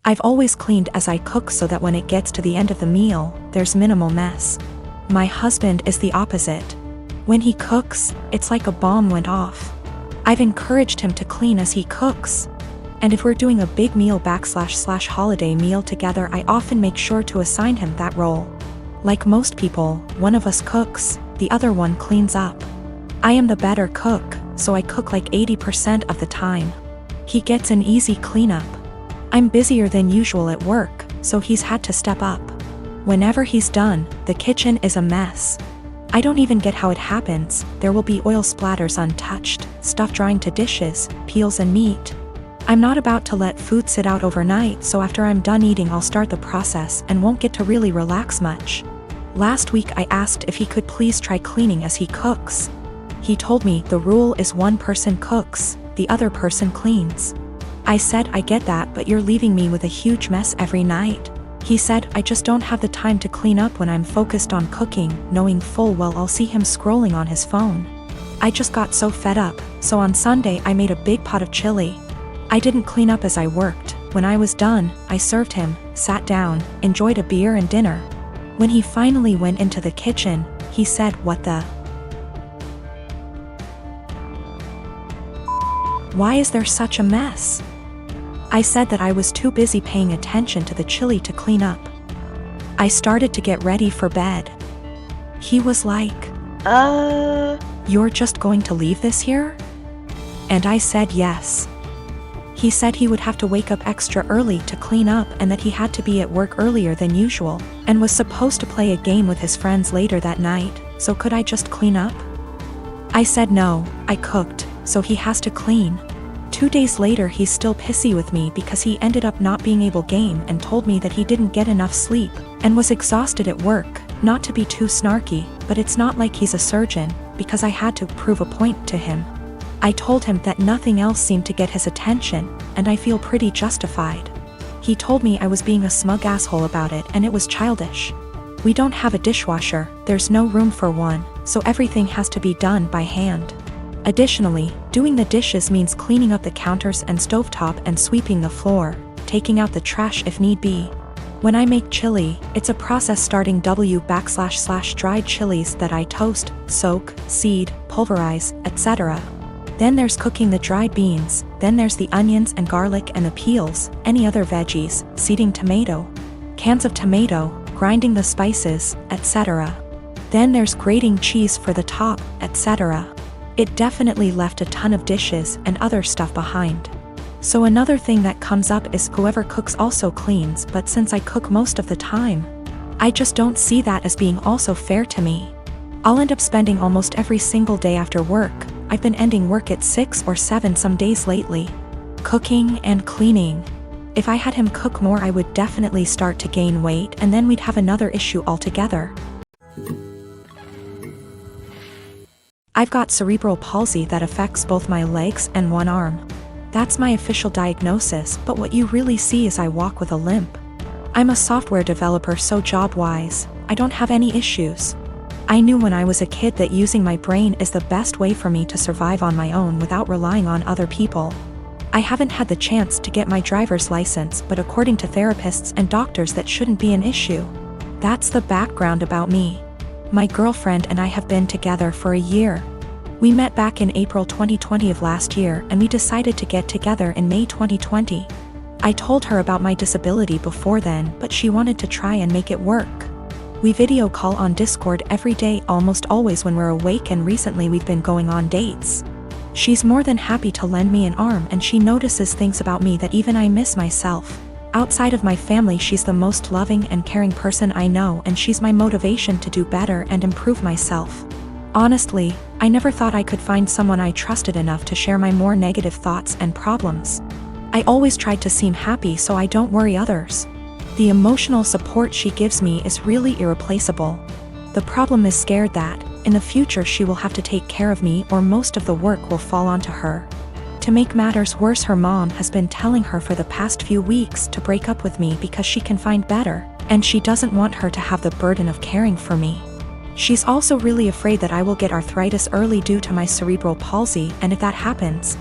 I've always cleaned as I cook so that when it gets to the end of the meal, there's minimal mess. My husband is the opposite. When he cooks, it's like a bomb went off. I've encouraged him to clean as he cooks. And if we're doing a big meal / holiday meal together, I often make sure to assign him that role. Like most people, one of us cooks, the other one cleans up. I am the better cook, so I cook like 80% of the time. He gets an easy cleanup. I'm busier than usual at work, so he's had to step up. Whenever he's done, the kitchen is a mess. I don't even get how it happens. There will be oil splatters untouched, stuff drying to dishes, peels and meat. I'm not about to let food sit out overnight, so after I'm done eating I'll start the process and won't get to really relax much. Last week I asked if he could please try cleaning as he cooks. He told me the rule is one person cooks, the other person cleans. I said, I get that, but you're leaving me with a huge mess every night. He said, I just don't have the time to clean up when I'm focused on cooking, knowing full well I'll see him scrolling on his phone. I just got so fed up, so on Sunday I made a big pot of chili. I didn't clean up as I worked. When I was done, I served him, sat down, enjoyed a beer and dinner. When he finally went into the kitchen, he said, "What the? Why is there such a mess?" I said that I was too busy paying attention to the chili to clean up. I started to get ready for bed. He was like, "You're just going to leave this here?" And I said yes. He said he would have to wake up extra early to clean up and that he had to be at work earlier than usual, and was supposed to play a game with his friends later that night, so could I just clean up? I said no, I cooked, so he has to clean. 2 days later he's still pissy with me because he ended up not being able to game and told me that he didn't get enough sleep, and was exhausted at work. Not to be too snarky, but it's not like he's a surgeon, because I had to prove a point to him. I told him that nothing else seemed to get his attention, and I feel pretty justified. He told me I was being a smug asshole about it and it was childish. We don't have a dishwasher, there's no room for one, so everything has to be done by hand. Additionally, doing the dishes means cleaning up the counters and stovetop and sweeping the floor, taking out the trash if need be. When I make chili, it's a process starting // dried chilies that I toast, soak, seed, pulverize, etc. Then there's cooking the dried beans, then there's the onions and garlic and the peels, any other veggies, seeding tomato, cans of tomato, grinding the spices, etc. Then there's grating cheese for the top, etc. It definitely left a ton of dishes and other stuff behind. So another thing that comes up is whoever cooks also cleans, but since I cook most of the time, I just don't see that as being also fair to me. I'll end up spending almost every single day after work, I've been ending work at 6 or 7 some days lately, cooking and cleaning. If I had him cook more I would definitely start to gain weight and then we'd have another issue altogether. I've got cerebral palsy that affects both my legs and one arm. That's my official diagnosis, but what you really see is I walk with a limp. I'm a software developer, so job-wise, I don't have any issues. I knew when I was a kid that using my brain is the best way for me to survive on my own without relying on other people. I haven't had the chance to get my driver's license, but according to therapists and doctors that shouldn't be an issue. That's the background about me. My girlfriend and I have been together for a year. We met back in April 2020 of last year and we decided to get together in May 2020. I told her about my disability before then, but she wanted to try and make it work. We video call on Discord every day, almost always when we're awake, and recently we've been going on dates. She's more than happy to lend me an arm and she notices things about me that even I miss myself. Outside of my family, she's the most loving and caring person I know, and she's my motivation to do better and improve myself. Honestly, I never thought I could find someone I trusted enough to share my more negative thoughts and problems. I always tried to seem happy so I don't worry others. The emotional support she gives me is really irreplaceable. The problem is scared that, in the future, she will have to take care of me or most of the work will fall onto her. To make matters worse, her mom has been telling her for the past few weeks to break up with me because she can find better, and she doesn't want her to have the burden of caring for me. She's also really afraid that I will get arthritis early due to my cerebral palsy, and if that happens,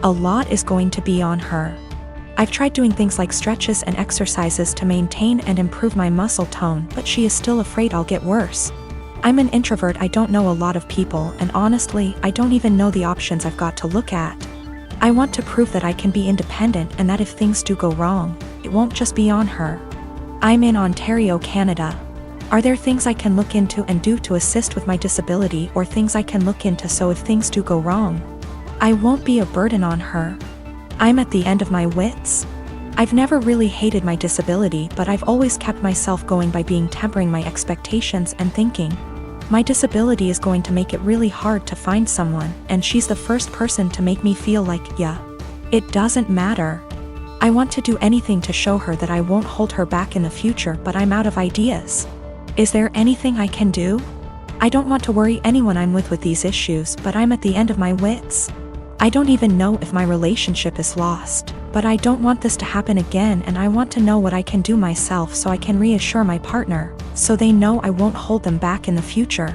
a lot is going to be on her. I've tried doing things like stretches and exercises to maintain and improve my muscle tone, but she is still afraid I'll get worse. I'm an introvert, I don't know a lot of people, and honestly, I don't even know the options I've got to look at. I want to prove that I can be independent and that if things do go wrong, it won't just be on her. I'm in Ontario, Canada. Are there things I can look into and do to assist with my disability, or things I can look into so if things do go wrong, I won't be a burden on her? I'm at the end of my wits. I've never really hated my disability, but I've always kept myself going by tempering my expectations and thinking, my disability is going to make it really hard to find someone, and she's the first person to make me feel like, yeah, it doesn't matter. I want to do anything to show her that I won't hold her back in the future, but I'm out of ideas. Is there anything I can do? I don't want to worry anyone I'm with these issues, but I'm at the end of my wits. I don't even know if my relationship is lost, but I don't want this to happen again, and I want to know what I can do myself so I can reassure my partner, so they know I won't hold them back in the future.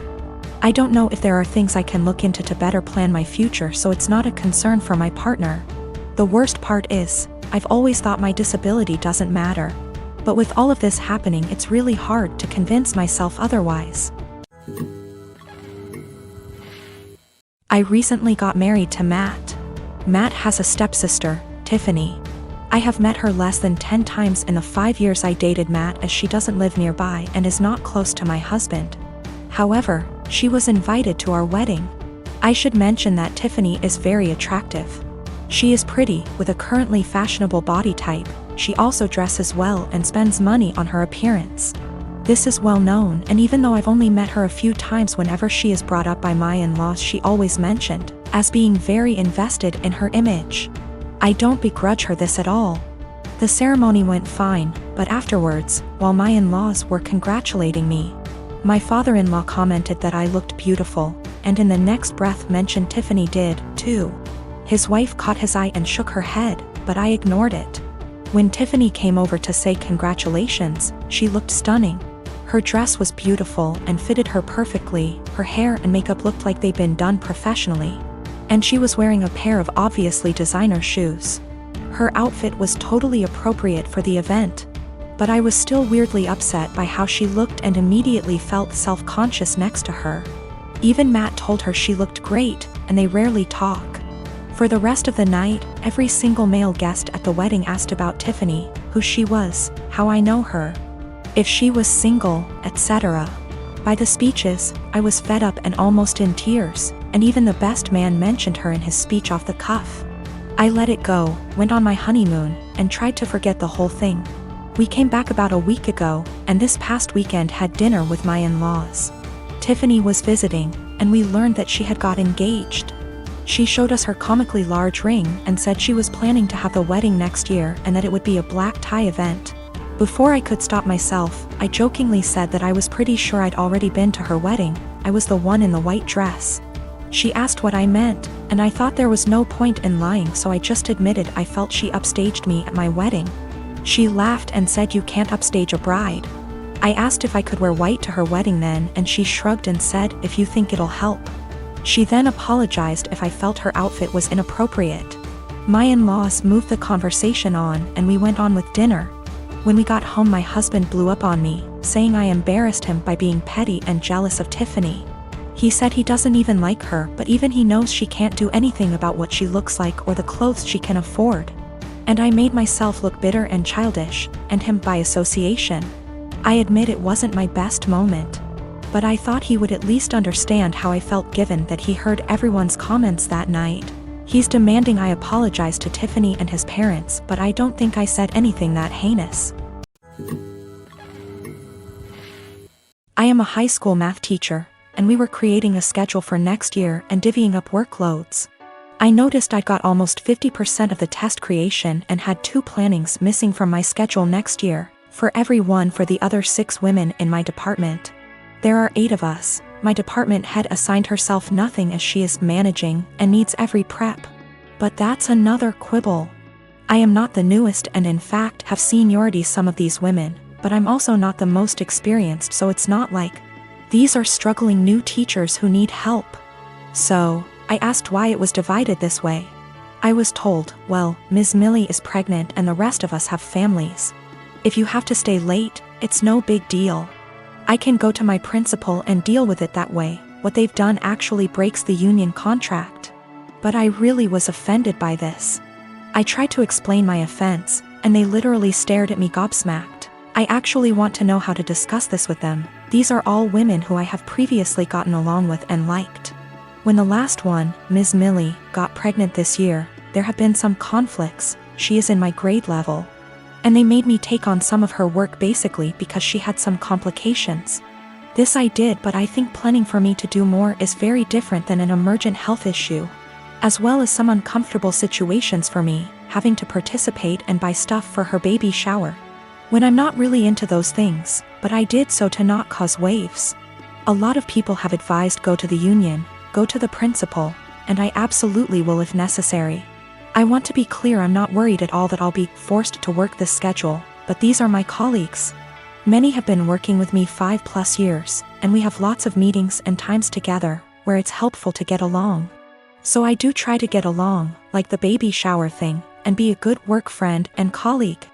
I don't know if there are things I can look into to better plan my future so it's not a concern for my partner. The worst part is, I've always thought my disability doesn't matter. But with all of this happening, it's really hard to convince myself otherwise. I recently got married to Matt. Matt has a stepsister, Tiffany. I have met her less than 10 times in the 5 years I dated Matt, as she doesn't live nearby and is not close to my husband. However, she was invited to our wedding. I should mention that Tiffany is very attractive. She is pretty, with a currently fashionable body type. She also dresses well and spends money on her appearance. This is well known, and even though I've only met her a few times, whenever she is brought up by my in-laws, she always mentioned as being very invested in her image. I don't begrudge her this at all. The ceremony went fine, but afterwards, while my in-laws were congratulating me, my father-in-law commented that I looked beautiful, and in the next breath mentioned Tiffany did, too. His wife caught his eye and shook her head, but I ignored it. When Tiffany came over to say congratulations, she looked stunning. Her dress was beautiful and fitted her perfectly, her hair and makeup looked like they'd been done professionally. And she was wearing a pair of obviously designer shoes. Her outfit was totally appropriate for the event. But I was still weirdly upset by how she looked and immediately felt self-conscious next to her. Even Matt told her she looked great, and they rarely talk. For the rest of the night, every single male guest at the wedding asked about Tiffany, who she was, how I know her, if she was single, etc. By the speeches, I was fed up and almost in tears, and even the best man mentioned her in his speech off the cuff. I let it go, went on my honeymoon, and tried to forget the whole thing. We came back about a week ago, and this past weekend had dinner with my in-laws. Tiffany was visiting, and we learned that she had got engaged. She showed us her comically large ring and said she was planning to have the wedding next year and that it would be a black tie event. Before I could stop myself, I jokingly said that I was pretty sure I'd already been to her wedding. I was the one in the white dress. She asked what I meant, and I thought there was no point in lying, so I just admitted I felt she upstaged me at my wedding. She laughed and said, "You can't upstage a bride." I asked if I could wear white to her wedding then, and she shrugged and said, "If you think it'll help." She then apologized if I felt her outfit was inappropriate. My in-laws moved the conversation on, and we went on with dinner. When we got home, my husband blew up on me, saying I embarrassed him by being petty and jealous of Tiffany. He said he doesn't even like her, but even he knows she can't do anything about what she looks like or the clothes she can afford. And I made myself look bitter and childish, and him by association. I admit it wasn't my best moment. But I thought he would at least understand how I felt given that he heard everyone's comments that night. He's demanding I apologize to Tiffany and his parents, but I don't think I said anything that heinous. I am a high school math teacher, and we were creating a schedule for next year and divvying up workloads. I noticed I'd got almost 50% of the test creation and had 2 plannings missing from my schedule next year, for every one for the other 6 women in my department. There are 8 of us. My department head assigned herself nothing as she is managing and needs every prep. But that's another quibble. I am not the newest and in fact have seniority some of these women, but I'm also not the most experienced, so it's not like these are struggling new teachers who need help. So, I asked why it was divided this way. I was told, well, Ms. Millie is pregnant and the rest of us have families. If you have to stay late, it's no big deal. I can go to my principal and deal with it that way. What they've done actually breaks the union contract. But I really was offended by this. I tried to explain my offense, and they literally stared at me gobsmacked. I actually want to know how to discuss this with them. These are all women who I have previously gotten along with and liked. When the last one, Ms. Millie, got pregnant this year, there have been some conflicts. She is in my grade level. And they made me take on some of her work basically because she had some complications. This I did, but I think planning for me to do more is very different than an emergent health issue. As well as some uncomfortable situations for me, having to participate and buy stuff for her baby shower. When I'm not really into those things, but I did so to not cause waves. A lot of people have advised go to the union, go to the principal, and I absolutely will if necessary. I want to be clear, I'm not worried at all that I'll be forced to work this schedule, but these are my colleagues. Many have been working with me 5+ years, and we have lots of meetings and times together, where it's helpful to get along. So I do try to get along, like the baby shower thing, and be a good work friend and colleague.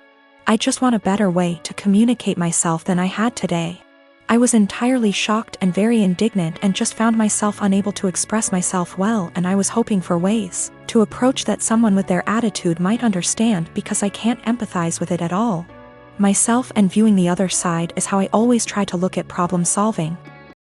I just want a better way to communicate myself than I had today. I was entirely shocked and very indignant and just found myself unable to express myself well, and I was hoping for ways to approach that someone with their attitude might understand because I can't empathize with it at all. Myself and viewing the other side is how I always try to look at problem solving.